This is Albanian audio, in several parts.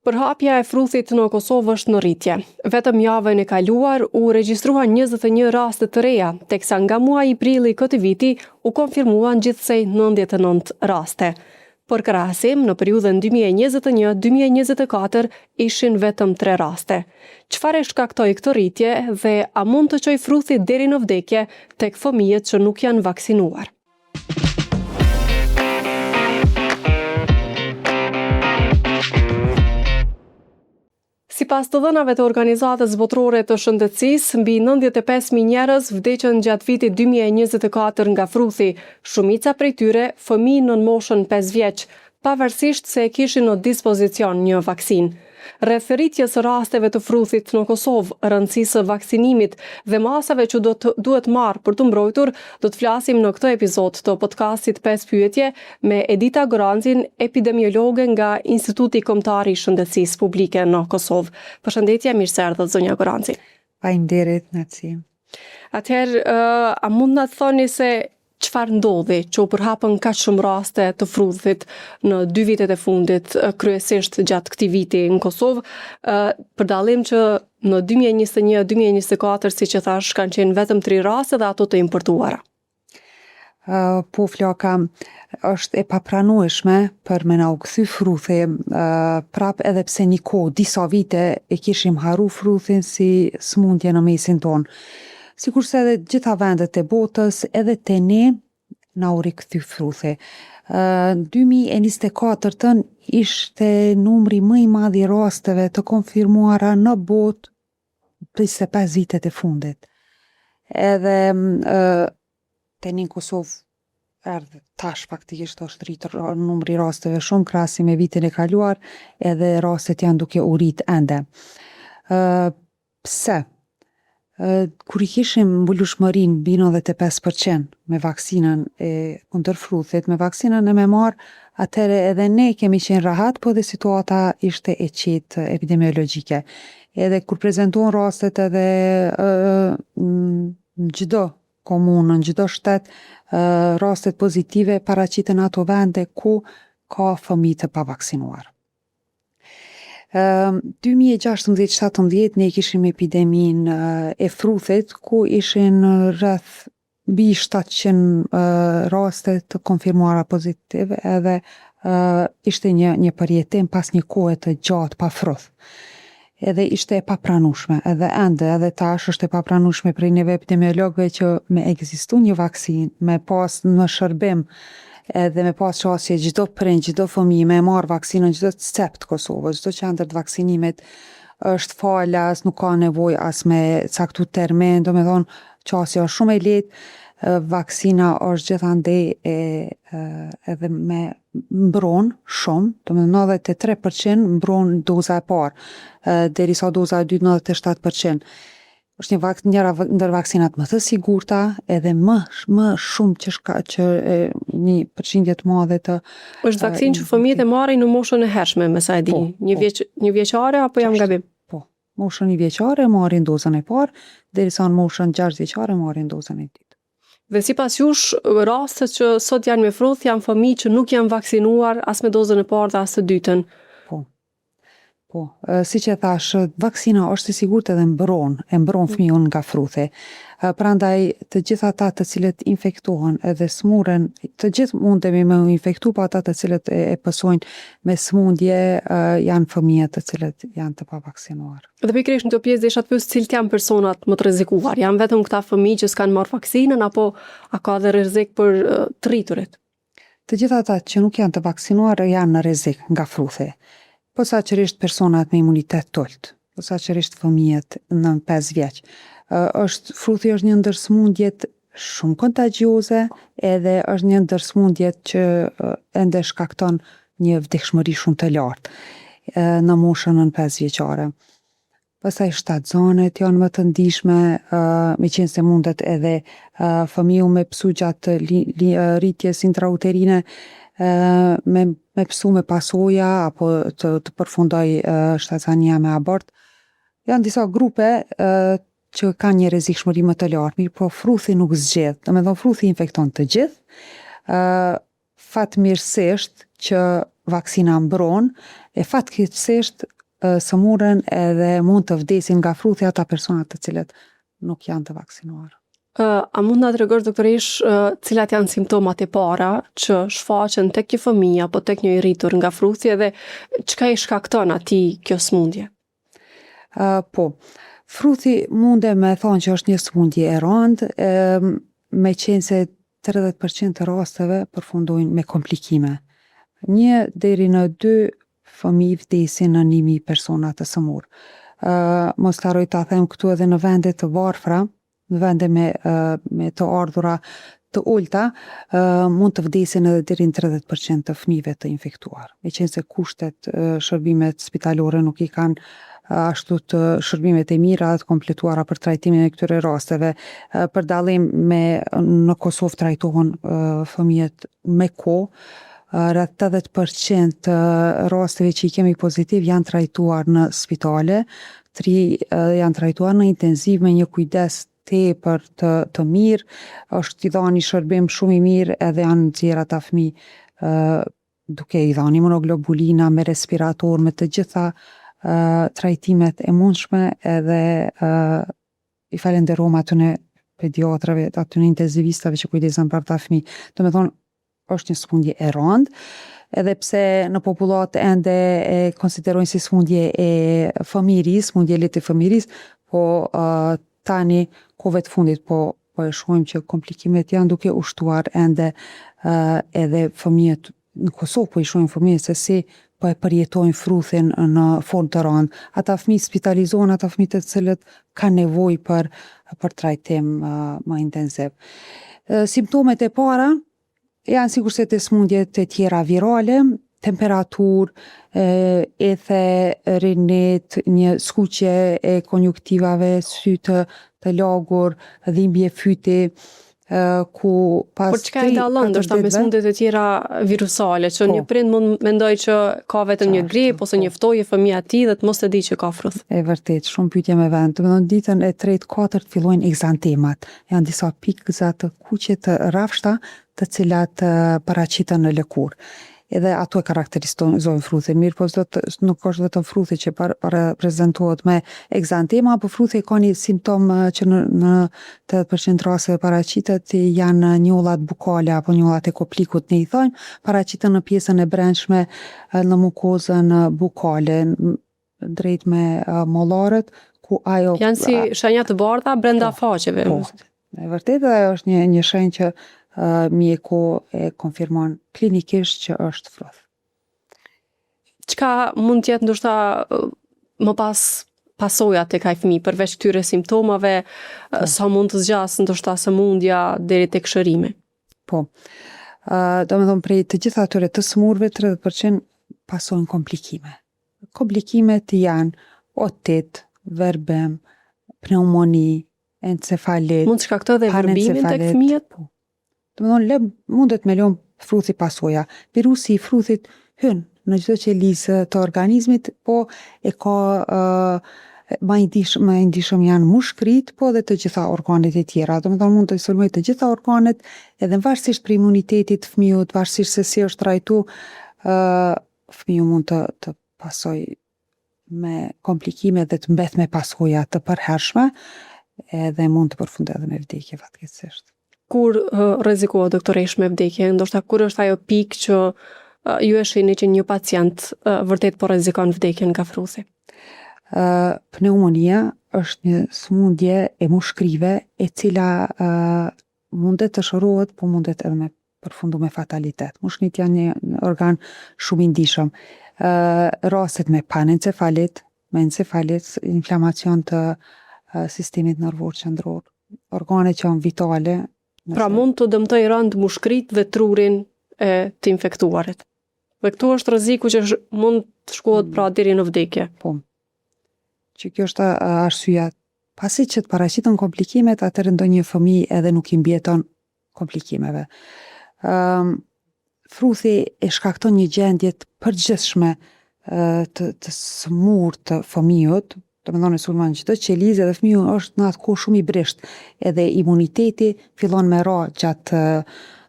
Përhapja e fruthit në Kosovë është në rritje. Vetëm javën e kaluar u regjistruan 21 raste të reja, teksa nga muaji i prilli këtij viti u konfirmuan gjithsej 99 raste. Për krahasim, në periudhën 2021-2024 ishin vetëm 3 raste. Çfarë shkaktoi këtë rritje dhe a mund të çojë fruthi deri në vdekje tek fëmijët që nuk janë vaksinuar? Sipas të dhënave të Organizatës Botërore të Shëndetësisë, mbi 95.000 njerëz vdeqën gjatë vitit 2024 nga fruthi, shumica prej tyre fëmijë nën moshën 5 vjeç, pavarësisht se e kishin në dispozicion një vaksinë. Rreth rritjes së rasteve të fruthit në Kosovë, rëndësisë së vaksinimit dhe masave që duhet marrë për të mbrojtur, do të flasim në këtë episod të podcastit 5 pyetje me Edita Gorancin, epidemiologe nga Instituti Kombëtar i Shëndetësisë Publike në Kosovë. Përshëndetje, mirë se erdhët zonja Goranci. Faleminderit, Naci. Atëherë, a mund na thoni se çfarë ndodhi që u përhapën kaq shumë raste të fruthit në 2 vitet e fundit, kryesisht gjatë këtij viti në Kosovë, për dallim që në 2021-2024, siç e thash, kanë qenë vetëm 3 raste dhe ato të importuara. Po flaka, është e papranueshme për me na u kthy fruthi, prap edhe pse një kohë, disa vite e kishim haru fruthin si smundje në mesin tonë. Sikurse edhe gjitha vendet e botës, edhe te ne na u rikthy fruthi. 2024 ishte numri më i madh i rasteve të konfirmuara në botë për 25 vitet e fundit. Edhe te ne në Kosovë erdhë tash faktikisht është rritur numri i rasteve shumë krahasim me vitin e kaluar, edhe rastet janë duke u rrit ende. Pse? Kur i kishim mbulueshmërinë mbi 95% me vaksinën e kundër fruthit, me vaksinën e me marë, atëherë edhe ne kemi qenë rahat, po dhe situata ishte e qetë epidemiologjike. Edhe kur prezantohen rastet edhe në çdo komunë, në çdo shtet, rastet pozitive paraqiten ato vende ku ka fëmijë të pavaksinuar. 2016-17 ne kishim epideminë e fruthit, ku ishin rreth mbi 700 raste të konfirmuara pozitive, edhe ishte një përjetim pas një kohe të gjatë pa fruth. Edhe ishte e papranueshme, edhe tash është e papranueshme për neve epidemiologëve që me ekzistu një vaksinë, me pas në shërbim, edhe me pas qasje çdo prind, çdo fëmijë me marr vaksinën, çdo cep të Kosovës, çdo qendër të vaksinimit është falas, nuk ka nevojë as me caktu termin, domethënë qasja është shumë e lehtë, vaksina është gjithandej edhe me mbron shumë, domethënë 93% mbron doza e parë, derisa doza e dytë 97%. Është njëra ndër vaksinat më të sigurta, edhe më shumë që një përqindje të madhe të... Është vaksinë që fëmijët e marrin në moshën e hershme, me sa e di. Një vjeçare apo jam gabim? Po, moshën 1 vjeçare marrin dozën e parë, derisa në moshën 6 vjeçare marrin dozën e dytë. Dhe sipas jush, rastet që sot janë me fruth janë fëmijë që nuk janë vaksinuar as me dozën e parë dhe as të dytën. Po, si që thash, vaksina është e sigurt edhe mbron fëmijën nga fruthi. Prandaj të gjithë ata të cilët infektohen edhe smurën, të gjithë mundemi me infektu, pa ata të cilët e pësojnë me smundje janë fëmijët të cilët janë të pavaksinuar. Dhe pikërisht në të pjesë desha të pyes cilët janë personat më të rrezikuar? Janë vetëm këta fëmijë që s'kanë marrë vaksinën apo a ka dhe rrezik për të rriturit? Të gjithë ata që nuk janë të vaksinuar janë në rrezik nga fruthi. Posaçërisht personat me imunitet të ulët, posaçërisht fëmijët në 5 vjeç. Fruthi është një ndër smundjet shumë kontagjioze, edhe është një ndër smundjet që ende shkakton një vdekshmëri shumë të lartë në moshën në 5 vjeçare. Pastaj shtatzonet janë më të ndihshme, meqense mundet edhe fëmiu me psu gjatë rritjes intrauterine, me psu me pasoja apo të përfundoj shtatzania me abort. Janë disa grupe që kanë një rrezikshmëri më të lartë, mirë po fruthi nuk zgjedh. Domethënë fruthi infekton të gjithë. Fatmirësisht që vaksina mbron, e fatkeqësisht sëmurën edhe mund të vdesin nga fruthi ata personat të cilët nuk janë të vaksinuar. A mund na tregosh doktorish cilat janë simptomat e para që shfaqen tek një fëmijë apo tek një i rritur nga fruthi edhe çka i shkakton atij kjo sëmundje? Po, fruthi munde me thonë që është një sëmundje e rëndë, me qenë se 30% të rasteve përfundojnë me komplikime. 1 deri në 2 fëmijë vdesin në 1000 persona të sëmurë. Mos harroj ta them këtu edhe në vende të varfra, në vende me të ardhura të ulta, mund të vdesin edhe deri në 30% të fëmijëve të infektuar. Me qenë se kushtet shërbimet spitalore nuk i kanë ashtu të shërbimet e mira të kompletuara për trajtimin e këtyre rasteve. Për dallim në Kosovë trajtohen fëmijët me kohë, rreth 80% rasteve që i kemi pozitiv janë trajtuar në spitale, 3 janë trajtuar në intenziv me një kujdes tepër të mirë, është i dhënë një shërbim shumë i mirë edhe janë nxjerrë ata fëmijë duke i dhënë imunoglobulina me respirator, me të gjitha trajtimet e mundshme edhe i falenderojmë atyne pediatrave, atyne intenzivistave që kujdesen për ata fëmijë. Domethënë është një sëmundje e rëndë, edhe pse në popullat ende e konsiderojnë si sëmundje e fëmijërisë, sëmundje lehtë e fëmijërisë, po tani kohëve të fundit po e shohim që komplikimet janë duke ushtuar ende edhe fëmijët në Kosovë, po i shohim fëmijët se si po e përjetojnë fruthin në formë të rëndë. Ata fëmijë spitalizohen, ata fëmijë të cilët kanë nevojë për trajtim më intensiv. Simptomet e para janë sigurisht të sëmundjet e tjera virale, temperaturë, ethe, rinit, një skuqje e konjuktivave, sy të lagur, dhimbje fyti, ku pas Por çka e dallon ndoshta me sëmundjet e tjera virusale, që një prind mund mendoj që ka vetëm një grip ose një ftoje fëmia e tij dhe të mos e di që ka fruth. E vërtet, shumë pyetje me vend. Domethënë ditën e 3-4 fillojnë egzantemat. Janë disa pikëza të kuqe të rrafshta, të cilat paraqiten në lëkurë. Edhe ato e karakterizojnë fruthi. Mirë, po nuk është vetëm fruthi që prezentohet me egzantema, po fruthi ka një simptom që në 80% rasteve paraqitet, janë njollat bukale apo njollat e koplikut, ne i thojmë, paraqiten në pjesën e brendshme, në mukozën bukale, drejt me mollarët, ku ajo janë si shenja të bardha brenda faqeve. Po, e vërtetë ajo është një shenjë që mjeku e konfirmon klinikisht që është fruth. Çka mund të jetë ndoshta më pas pasojat tek ai fëmijë përveç këtyre simptomave, sa mund të zgjasë ndoshta sëmundja deri tek shërimi? Po. Domethënë prej të gjitha atyre të smurve 30% pasojnë komplikime. Komplikimet janë otit, verbem, pneumoni, encefalit. Mund të shkaktojë dhe vërbimin tek fëmijët? Po. Domethënë mundet me lënë fruthi pasoja. Virusi i fruthit hyn në çdo qelizë të organizmit, po e ka ma i ndihshëm janë mushkrit, po edhe të gjitha organet e tjera. Domethënë mund të sulmoj të gjitha organet, edhe varësisht për imunitetit të fëmijët, varësisht se si është trajtu, fëmiu mund të pasoj me komplikime dhe të mbeth me pasoja të përhershme, edhe mund të përfundojë edhe me vdekje fatkeqësisht. Kur rrezikohet doktoresh me vdekje? Ndoshta kur është ajo pikë që ju e shihni që një pacient vërtet po rrezikon vdekjen nga fruthi? Pneumonia është një sëmundje e mushkrive e cila mundet të shërohet, po mundet edhe me përfundu me fatalitet. Mushkrit janë një organ shumë i ndihshëm. Rastet me panencefalit, me encefalit, inflamacion të sistemit nervor qendror, organe që janë vitale. Pra mund të dëmtoj rënd mushkrit dhe trurin e të infektuarit. Dhe këtu është rreziku që mund të shkohet pra deri në vdekje. Po. Që kjo është arsyeja. Pasi që të paraqiten komplikimet, atëherë ndonjë fëmijë edhe nuk i mbijeton komplikimeve. Fruthi e shkakton një gjendje të përgjithshme të smur të fëmijët, domethënë sulmon çdo qelizë dhe fëmiu është në atë kohë shumë i brisht, edhe imuniteti fillon me ra gjatë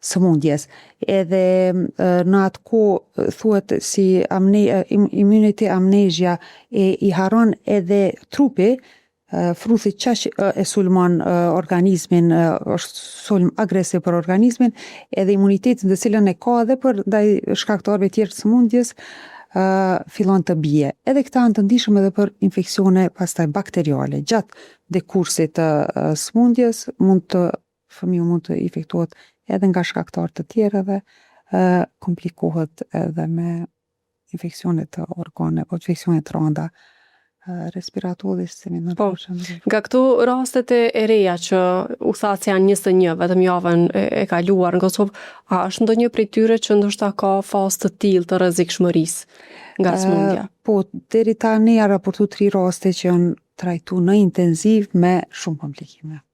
sëmundjes. Edhe në atë kohë thuhet si immunity amnesia i haron edhe trupi, fruthi qaq e sulmon organizmin, është sulm agresiv për organizmin, edhe imunitetin të cilën e ka edhe për ndaj shkaktarëve tjerë të sëmundjes, fillon të bie. Edhe këta janë të ndihshëm edhe për infeksione pastaj bakteriale. Gjatë dekursit të sëmundjes fëmiu mund të infektohet edhe nga shkaktarë të tjerë dhe komplikohet edhe me infeksione të organeve, infeksione të rënda respiratore, sistemi nervor. Nga këto rastet e reja që u tha se janë 21, vetëm javën e kaluar në Kosovë, a është ndonjë prej tyre që ndoshta ka fazë të tillë të rrezikshmërisë nga sëmundja? Po, deri tani janë raportu 3 raste që janë trajtu në intenziv me shumë komplikime.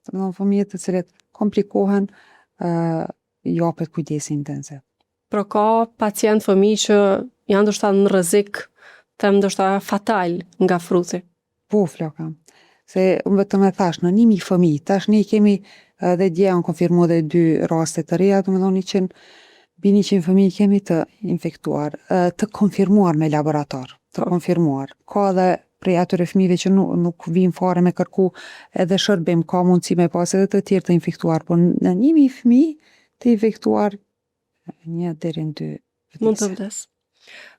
Domethënë fëmijët të cilët komplikohen, japet kujdes intensiv. Pra ka pacient fëmijë që janë ndoshta në rrezik të ndoshta fatal nga fruthi. Po, flokam. Se unë vetëm e thash, në 1000 fëmijë, tash ne kemi dhe dje janë konfirmu dhe 2 raste të reja, domethënë 100 fëmijë kemi të infektuar, të konfirmuar me laborator, të konfirmuar. Ka dhe prej atyre fëmijëve që nuk vijnë fare me kërku edhe shërbim, ka mundësi me pas edhe të tjerë të infektuar, por në 1000 fëmijë të infektuar 1 deri në 2 vdesje. Mund të vdes.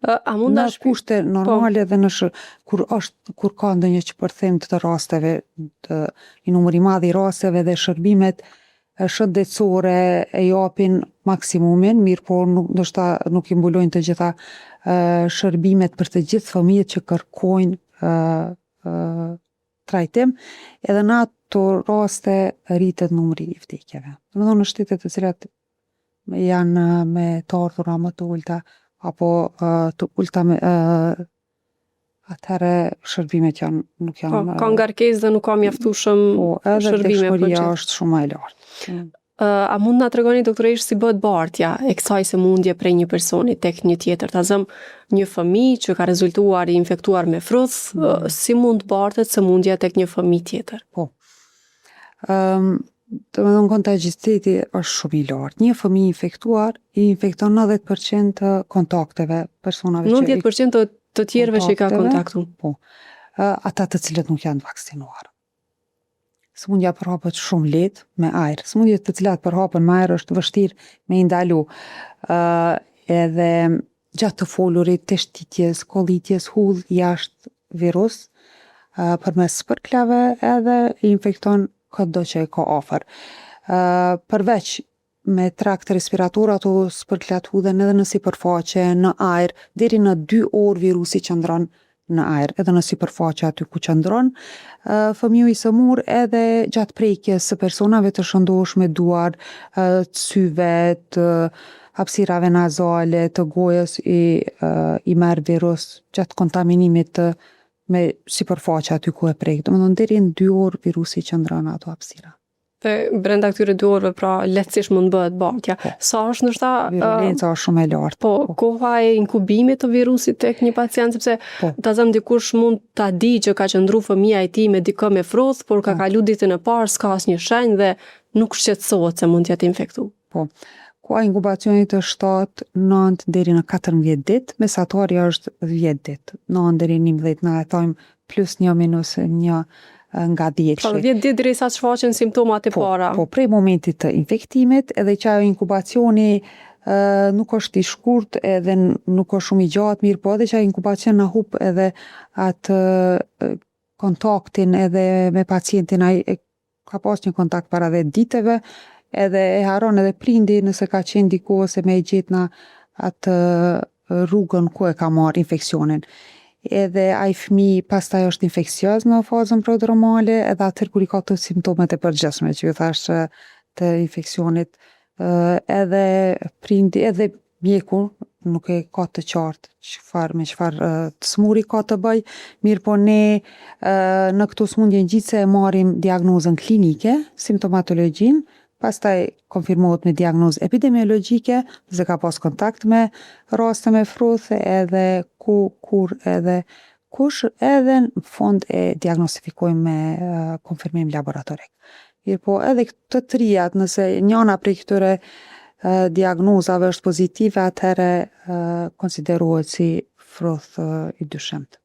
A mund në kushte normale dhe kur ka ndonjë çpërthim të rasteve, i numri i madh i rasteve dhe shërbimet shëndetësore e japin maksimumin, mirë po ndoshta nuk i mbulojnë të gjitha shërbimet për të gjithë fëmijët që kërkojnë trajtim, edhe në ato raste rritet numri i vdekjeve. Domethënë në shtetet të cilat janë me të ardhura më të ulta apo të ulta me atëherë shërbimet nuk janë. Ka ngarkesë dhe nuk ka mjaftueshëm edhe shërbime. vdekshmëria është shumë e lartë. A mund na tregoni doktoresh si bëhet bartja e kësaj sëmundje prej një personi tek një tjetër? Ta zëm një fëmijë që ka rezultuar i infektuar me fruth, si mund bartet sëmundja tek një fëmijë tjetër? Po. Domethënë kontagjiteti është shumë i lartë. Një fëmijë infektuar i infekton 90% të kontakteve, personave 90% të tjerëve që i ka kontaktu. Po. Ata të cilët nuk janë vaksinuar. Sëmundja përhapet shumë lehtë me ajër. Sëmundjet të cilat përhapen me ajër është vështirë me i ndalu. Edhe gjatë të folurit, të shtitjes, kollitjes, hudh jashtë virus, përmes spërklave edhe i infekton çdo që e ka afër. Përveç me trakt respirator, ato spërklat hudhen edhe në sipërfaqe, në ajër, deri në 2 orë virusi qëndron në ajër, edhe në sipërfaqe aty ku qëndron. Fëmiu i sëmur edhe gjatë prekjes së personave të shëndoshme, duar, të syve, të hapësirave nazale, të gojës i merr virus gjatë kontaminimit me sipërfaqe aty ku e prek. Domethënë deri në 2 orë virusi qëndron ato hapësira. Dhe brenda këtyre 2 orëve pra lehtësisht mund bëhet bartja. Sa është ndoshta virulenca është shumë e lartë. Po, koha e inkubimit të virusit tek një pacient, sepse ta zëm dikush mund ta di që ka qëndru fëmia e tij me dikë me fruth, por ka kalu ditën e parë, s'ka asnjë shenjë dhe nuk shqetësohet se mund të jetë infektuar. Po. Koha inkubacionit është 7-9 deri në 14 ditë, mesatarja është 10 ditë. 9 deri në 11 na e thojmë plus 1 minus 1 nga 10. Pra 10 ditë derisa të shfaqen simptomat e para. Po, prej momentit të infektimit, edhe që ajo inkubacioni nuk është i shkurt edhe nuk është shumë i gjatë, mirë po edhe që ajo inkubacion na hup edhe atë kontaktin edhe me pacientin, ai ka pas një kontakt para 10 diteve, edhe e haron edhe prindi nëse ka qenë diku ose me e gjetna atë rrugën ku e ka marrë infeksionin. Edhe ai fëmijë pastaj është infeksioz në fazën prodromale, edhe atëherë kur i ka të simptomet e përgjithshme që ju thash të infeksionit, edhe prindi edhe mjeku nuk e ka të qartë me çfarë të smuri ka të bëj, mirë po ne në këto sëmundje ngjitse e marrim diagnozën klinike, simptomatologjin, pastaj konfirmohet me diagnozë epidemiologjike, se ka pas kontakt me raste me fruth edhe kur edhe kush, edhe në fund e diagnostifikojmë me konfirmim laboratorik. Po edhe të trijat, nëse njëna prej këtyre diagnozave është pozitive, atëherë konsiderohet si froth i dyshemt.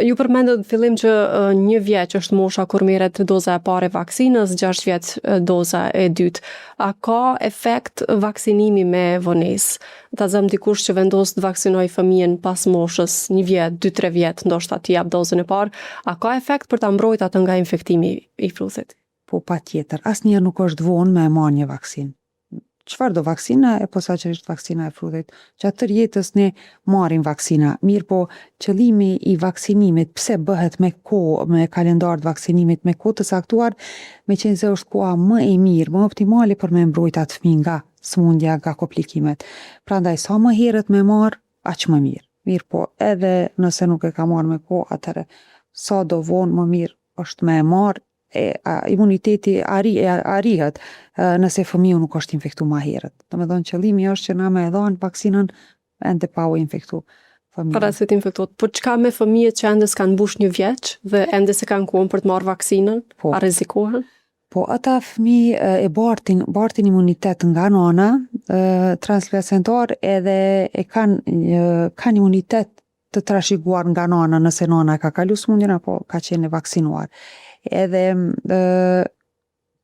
Ju përmendët në fillim që 1 vjeç është mosha kur merret doza e parë e vaksinës, 6 vjeç doza e dytë. A ka efekt vaksinimi me vonesë? Ta zëm dikush që vendos të vaksinoj fëmijën pas moshës 1 vjet, 2-3 vjet, ndoshta t'i jap dozën e parë, a ka efekt për ta mbrojtur atë nga infektimi i fruthit? Po patjetër, asnjëherë nuk është vonë me marrë një vaksinë. Çfarëdo vaksina e posaçërisht vaksina e fruthit. Gjatë tërë jetës ne marrim vaksina. Mirë po, qëllimi i vaksinimit, pse bëhet me kohë, me kalendar të vaksinimit me kohë të caktuar, meqense se është koha më e mirë, më optimale për me mbrojtë atë fëmijë nga sëmundja, nga komplikimet. Prandaj sa më herët me marr, aq më mirë. Mirë po, edhe nëse nuk e ka marrë me kohë, atëherë sa do vonë më mirë është me e marrë, imuniteti arrihet nëse fëmiu nuk është infektu ma herët. Domethënë qëllimi është që na me e dhanë vaksinën ende pa u infektu fëmijën. Para se t'infektohet. Po çka me fëmijët që ende s'kanë mbush 1 vjeç dhe ende se kanë kohën për të marrë vaksinën? Po. A rrezikohen? Po ata fëmijë e bartin imunitet nga nana transplacentar edhe e kanë imunitet të trashëguar nga nana nëse nana ka kalu sëmundjen apo ka qenë e vaksinuar. Edhe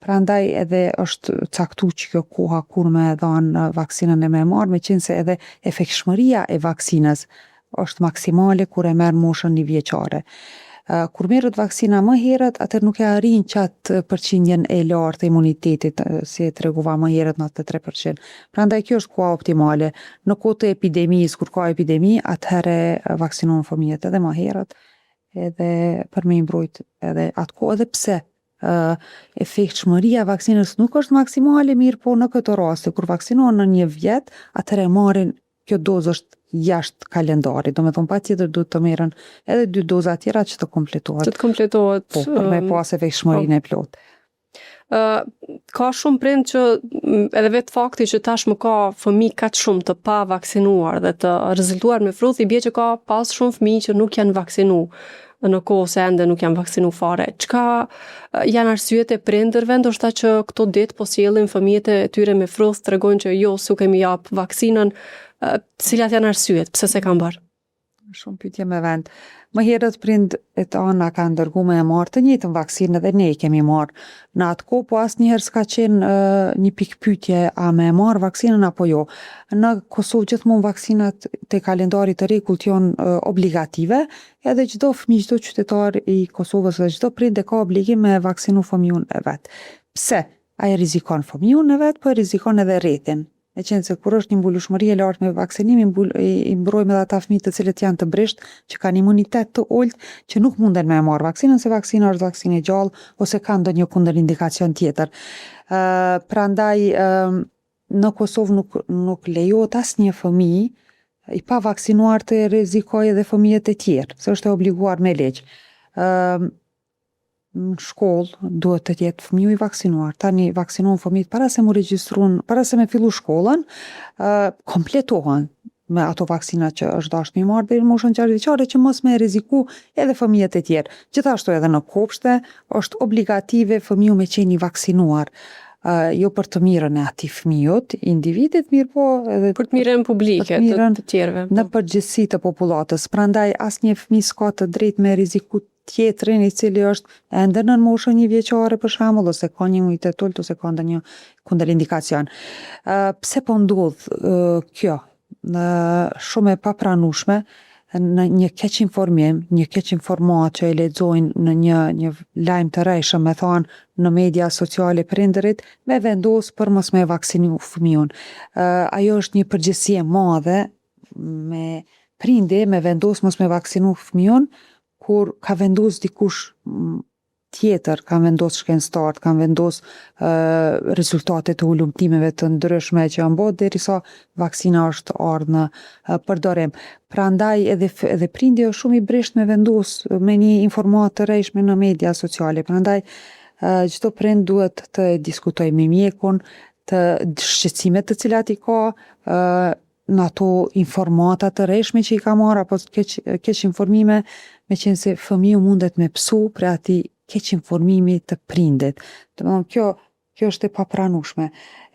prandaj edhe është caktuar që kjo koha kur me dhanë vaksinën e me marrë, meqense edhe efektshmëria e vaksinës është maksimale kur e merr moshën 1 vjeçare. Kur merret vaksina më herët, atëherë nuk e arrin qatë përqindjen e lartë të imunitetit, si e tregova më herët 93%. Prandaj kjo është koha optimale. Në kohë të epidemisë, kur ka epidemi, atëherë vaksinohen fëmijët edhe më herët, edhe për me i mbrojt edhe atë kohë, edhe pse efektshmëria e vaksinës nuk është maksimale, mirë po në këtë rast, kur vaksinohen në 1 vjet, atëherë marrin kjo dozë është jashtë kalendarit. Domethënë patjetër duhet të merren edhe 2 doza tjera që të kompletohet. Që të kompletohet. Po, për me pas efektshmërinë e plotë. Ka shumë prind që edhe vetë fakti që tashmë ka fëmijë kaq shumë të pa vaksinuar dhe të rrezultuar me fruth, i bie që ka pas shumë fëmijë që nuk janë vaksinuar në kohë se ende nuk janë vaksinu fare. Çka janë arsyet e prindërve, ndoshta që këto ditë po sjellin fëmijët e tyre me fruth, tregojnë që jo, s'u kemi jap vaksinën. Cilat janë arsyet, pse se kanë bërë? Shumë pyetje me vend. Më herët prind e tana kanë dërgu me e marrë të njëjtën vaksinë dhe ne i kemi marrë. Në atë kohë po asnjëherë s'ka qenë një pikë pyetje a me e marrë vaksinën apo jo. Në Kosovë gjithmonë vaksinat te kalendari të rregullt janë obligative, edhe çdo fëmijë, çdo qytetar i Kosovës dhe çdo prind e ka obligim me vaksinu fëmijën e vet. Pse? Ai rrezikon fëmijën e vet, po rrezikon edhe rrethin. E qenë se kur është një mbulueshmëri e lartë me vaksinim, i mbrojmë edhe ata fëmijë të cilët janë të brisht, që kanë imunitet të ulët, që nuk munden me marrë vaksinën, se vaksina është vaksinë e gjallë, ose ka ndonjë kundërindikacion tjetër. Prandaj, në Kosovë nuk lejohet asnjë fëmijë i pa vaksinuar të rrezikojë edhe fëmijët e tjerë, se është e obliguar me ligj. Në shkollë duhet të jetë fëmiu i vaksinuar. Tani vaksinohen fëmijët para se mu regjistruan, para se me fillu shkollën, kompletohen me ato vaksina që është dashur mi marrë deri në moshën 6 vjeçare që mos me rreziku edhe fëmijët e tjerë. Gjithashtu edhe në kopshte është obligative fëmiu me qenë i vaksinuar. Jo për të mirën e atij fëmijët, individit, mirë po edhe për të mirën publike të tjerëve. Në përgjithësi të popullatës. Prandaj asnjë fëmijë s'ka të drejtë me rreziku tjetrin i cili është ende në moshën 1 vjeçare për shembull, ose ka një imunitet ulët, ose ka ndonjë kundërindikacion. Pse po ndodh kjo? Shumë e papranueshme, në një keq informim, një keq informat që e lexojnë në një lajm të rrejshëm, me thonë në media sociale prindërit, me vendos për mos me vaksinu fëmijën. Ajo është një përgjegjësi e madhe me prindi me vendos mos me vaksinu fëmijën, kur ka vendos dikush tjetër, ka vendos shkencëtar, ka vendos rezultate të ulumtimeve të ndryshme që janë bërë derisa vaksina është ardhur në përdorim. Prandaj edhe prindi është shumë i brisht me vendos me një informat të rrejshme në media sociale. Prandaj çdo prind duhet të diskutojë me mjekun, të shqetësimet të cilat i ka, në ato informata të rrejshme që i ka marrë, apo keq informime, me qenë se fëmiu mundet me psu për ati keq informimi të prindit. Domethënë kjo është e papranueshme.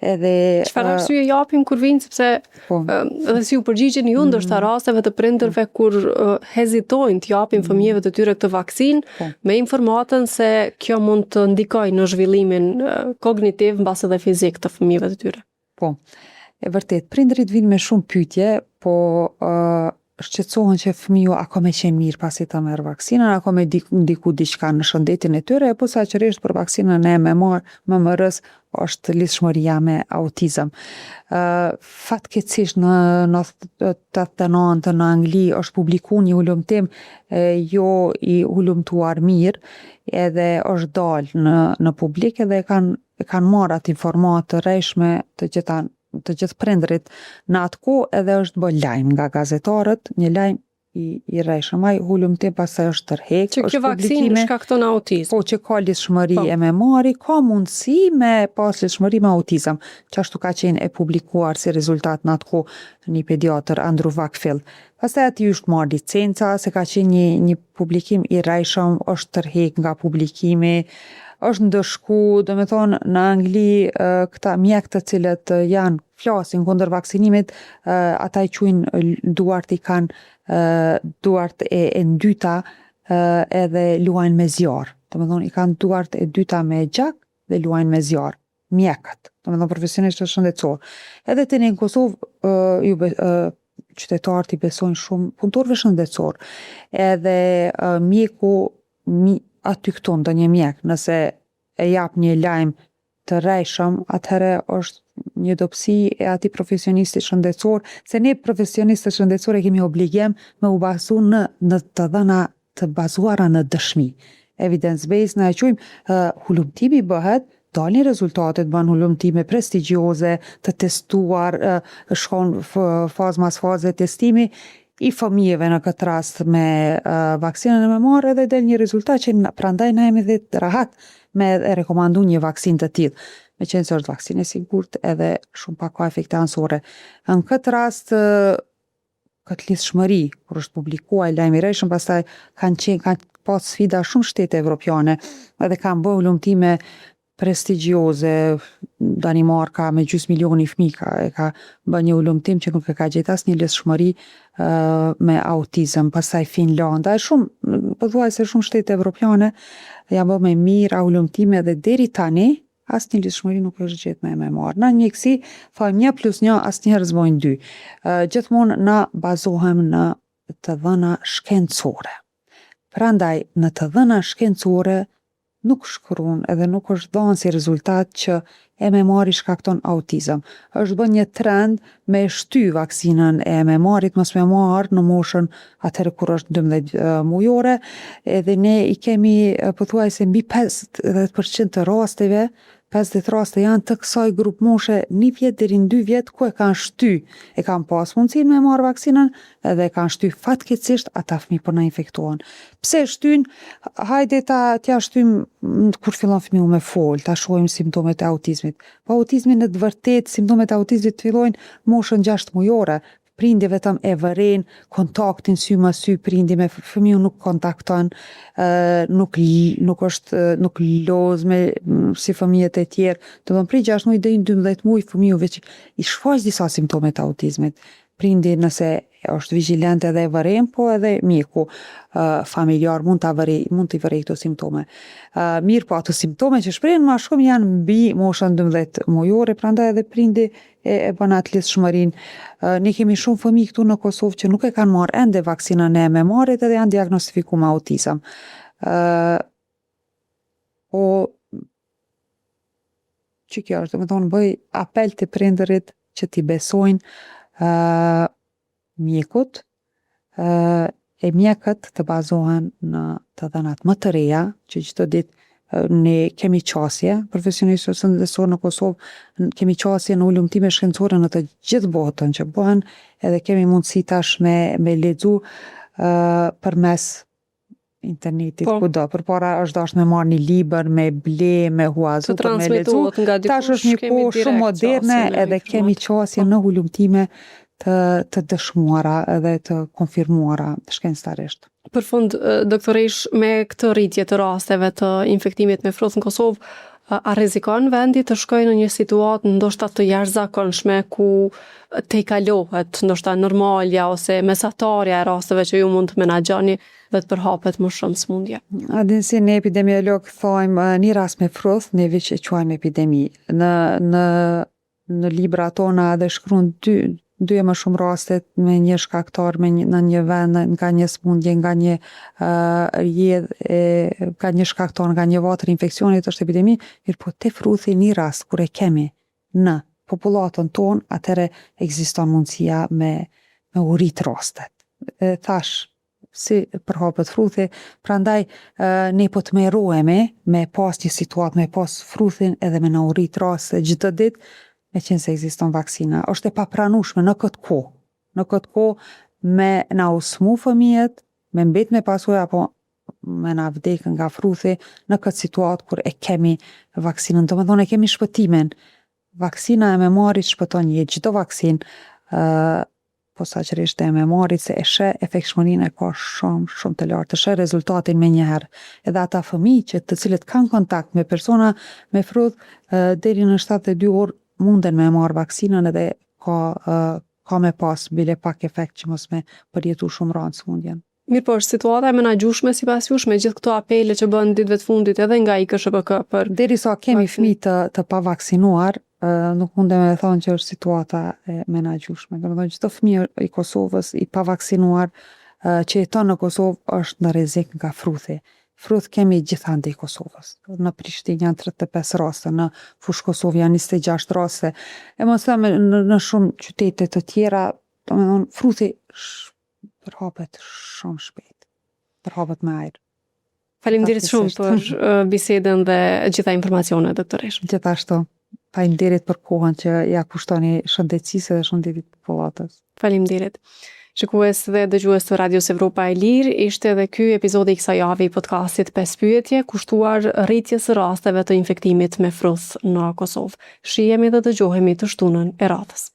Edhe Çfarë arsye japim kur vinë, sepse po. edhe si u përgjigjeni ju ndoshta rasteve të prindërve kur hezitojnë të japin fëmijëve të tyre këtë vaksinë Po. me informatën se kjo mund të ndikojë në zhvillimin kognitiv mbas edhe fizik të fëmijëve të tyre. Po, e vërtet, prindërit vinë me shumë pyetje, po shqetësohen që fëmiu a ka me qenë mirë pasi ta merr vaksinën, a ka me ndiku diçka në shëndetin e tyre, po saçërisht për vaksinën e MMR-s është lidhshmëria me autizëm. Fatkeqësisht në 89 në Angli është publikuar një hulumtim jo i hulumtuar mirë, edhe është dalë në publik edhe kanë marrë atë informatë të rreshme të gjithë prindërit në atë kohë, edhe është bë lajm nga gazetarët, një lajm i rreshëm. Ai hulumtim pastaj është tërheqë, Që kjo vaksinë shkakton autizëm. Po, që ka lidhshmëri e MMR-i, ka mundësi me pas lidhshmëri me autizëm. Qashtu ka qenë e publikuar si rezultat në atë kohë një pediatër, Andrew Wakefield. Pastaj aty është marrë licenca, se ka qenë një publikim i rreshëm, është tërheqë nga publikimi, është ndëshku, do me thonë, në Angli këta mjekë të cilët flasin kundër vaksinimit, ata i quajnë duart i kanë duart e ndyta edhe luajnë me zjarr. Do me thonë, i kanë duart e dyta me gjak dhe luajnë me zjarr. Mjekët, do me thonë profesionistët shëndetësor. Edhe të në Kosovë, qytetarët i besojnë shumë punëtorëve shëndetësor. Edhe mjeku aty këtu ndonjë mjek, nëse e jap një lajm të rrejshëm, atëherë është një dobësi e atij profesionisti shëndetësor, se ne profesionistët shëndetësor e kemi obligim me u bazu në të dhëna të bazuara në dëshmi. Evidence-based na e quajmë, hulumtimi bëhet, dalin rezultatet, bën hulumtime prestigjioze, të testuar, shkon fazë mas faze testimi i fëmijëve në këtë rast me vaksinën e MMR, edhe del një rezultat që prandaj na jemi dhe rahat me rekomandu një vaksinë të tillë. Meqenëse se është vaksinë e sigurt edhe shumë pak ka efekte anësore. Në këtë rast, këtë lidhshmëri, kur është publikuar lajmi i rreshëm, pastaj kanë pas sfida shumë shtete evropiane, edhe kanë bërë hulumtime prestigjioze. Danimarka me gjysmë milioni fëmijë ka bërë një hulumtim që nuk e ka gjetë asnjë lidhshmëri me autizëm. Pastaj Finlanda, pothuajse shumë shtete evropiane janë bërë me mira hulumtime dhe deri tani asnjë lidhshmëri nuk është gjetë me MMR. Na në mjeksi thojmë 1+1 asnjëherë s'bojnë 2. Gjithmonë na bazohem në të dhëna shkencore. Prandaj në të dhëna shkencore nuk shkruan edhe nuk është dhënë si rezultat që MMR-i shkakton autizëm. Është bën një trend me shty vaksinën e MMR-it mos me marrë në moshën atëherë kur është 12 mujore, edhe ne i kemi pothuajse mbi 50% të rasteve, 50 raste janë të kësaj grup moshe 1 vjet deri në 2 vjet ku e kanë shty, e kanë pas mundësinë me marrë vaksinën edhe e kanë shty fatkeqësisht ata fëmijë po na infektohen. Pse shtyn? Hajde t'ja shtym kur fillon fëmiu me fol, ta shohim simptomet e autizmit. Po autizmi në të vërtetë simptomet e autizmit fillojnë moshën 6 mujore. Prindi vetëm e vëren kontaktin sy me sy, prindi me fëmiu nuk kontakton, nuk loz me si fëmijët e tjerë. Do të thonë prej 6 muaj deri në 12 muaj fëmiu veç i shfaq disa simptome të autizmit. Prindi nëse është vigjilent edhe e vëren, po edhe mjeku familjar mund t'i vërej këto simptome. Mirë, po ato simptome që shprehen më shumë janë mbi moshën 12 mujore, prandaj edhe prindi e bën atë lidhshmërinë. Ne kemi shumë fëmijë këtu në Kosovë që nuk e kanë marrë ende vaksinën e MMR-it edhe janë diagnostifikuar me autizëm. Po që kjo është, domethënë bëj apel të prindërit që t'i besojnë mjekut, e mjekët të bazohen në të dhënat më të reja, që çdo ditë ne kemi qasje, profesionistët shëndetësor në Kosovë, kemi qasje në hulumtime shkencore në të gjithë botën që bëhen, edhe kemi mundësi tash me lexu përmes internetit, kudo. Përpara është dashur me marrë një libër, me ble, me huazu, për me lexu. Tash është një kohë shumë moderne edhe kemi qasje në hulumtime të dëshmuara edhe të konfirmuara shkencëtarisht. Për fund, doktoresh, me këtë rritje të rasteve të infektimit me froth në Kosovë, a rrezikon vendi të shkojë në një situatë ndoshta të jashtëzakonshme ku te i kalohet ndoshta normalja ose mesatarja e rasteve që ju mund të menaxhoni dhe të përhapet më shumë sëmundje? A din si ne epidemiolog thojmë një rast me froth, ne veç e quajmë epidemi. Në libra tona edhe shkruan dy e më shumë rastet me një shkaktar në një vend, nga një smundje, nga një nga një shkaktar, nga një vatër infeksionit është epidemi, mirë po te fruthi një rast kur e kemi në popullatën tonë, atëre ekziston mundësia me u rrit rastet. Thash, si përhapet fruthi, prandaj ne po të merohemi me pas një situatë, me pas fruthin edhe me na u rrit raste çdo ditë, me qenë se ekziston vaksina. Është e papranueshme në këtë kohë. Në këtë kohë me na usmu fëmijët, me mbet me pasojë apo me na vdek nga fruthi në këtë situatë kur e kemi vaksinën. Domethënë e kemi shpëtimin. Vaksina e MMR-it shpëton jetë. Çdo vaksinë posaçërisht e MMR-it se e sheh efektshmërinë e ka shumë të lartë, e sheh rezultatin me njëherë. Edhe ata fëmijë të cilët kanë kontakt me persona me froth deri në 72 orë munden me marrë vaksinën edhe ka me pas bile pak efekt që mos me përjetu shumë rëndë smundjen. Mirë po, është situata e menaxhueshme sipas jush me gjithë këto apele që bën ditëve të fundit edhe nga IKSHBK për derisa kemi fëmijë të pavaksinuar, nuk mundem me thonë që është situata e menaxhueshme. Domethënë çdo fëmijë i Kosovës i pavaksinuar që jeton në Kosovë është në rrezik nga fruthi. Fruth kemi gjithandej Kosovës. Në Prishtinë janë 35 raste, në fush Kosovë janë 26 raste. E mos them në shumë qytete të tjera, domethënë fruthi përhapet shumë shpejt. Përhapet me ajër. Faleminderit shumë për bisedën dhe gjitha informacionet, doktoresh. Gjithashtu. Faleminderit për kohën që ja kushtoni shëndetësisë dhe shëndetit popullatës. Faleminderit. Shikues dhe dëgjues të Radios Evropa e Lirë, ishte edhe ky epizodi i kësaj jave i podcastit 5 pyetje kushtuar rritjes së rasteve të infektimit me froth në Kosovë. Shihemi dhe dëgjohemi të shtunën e radhës.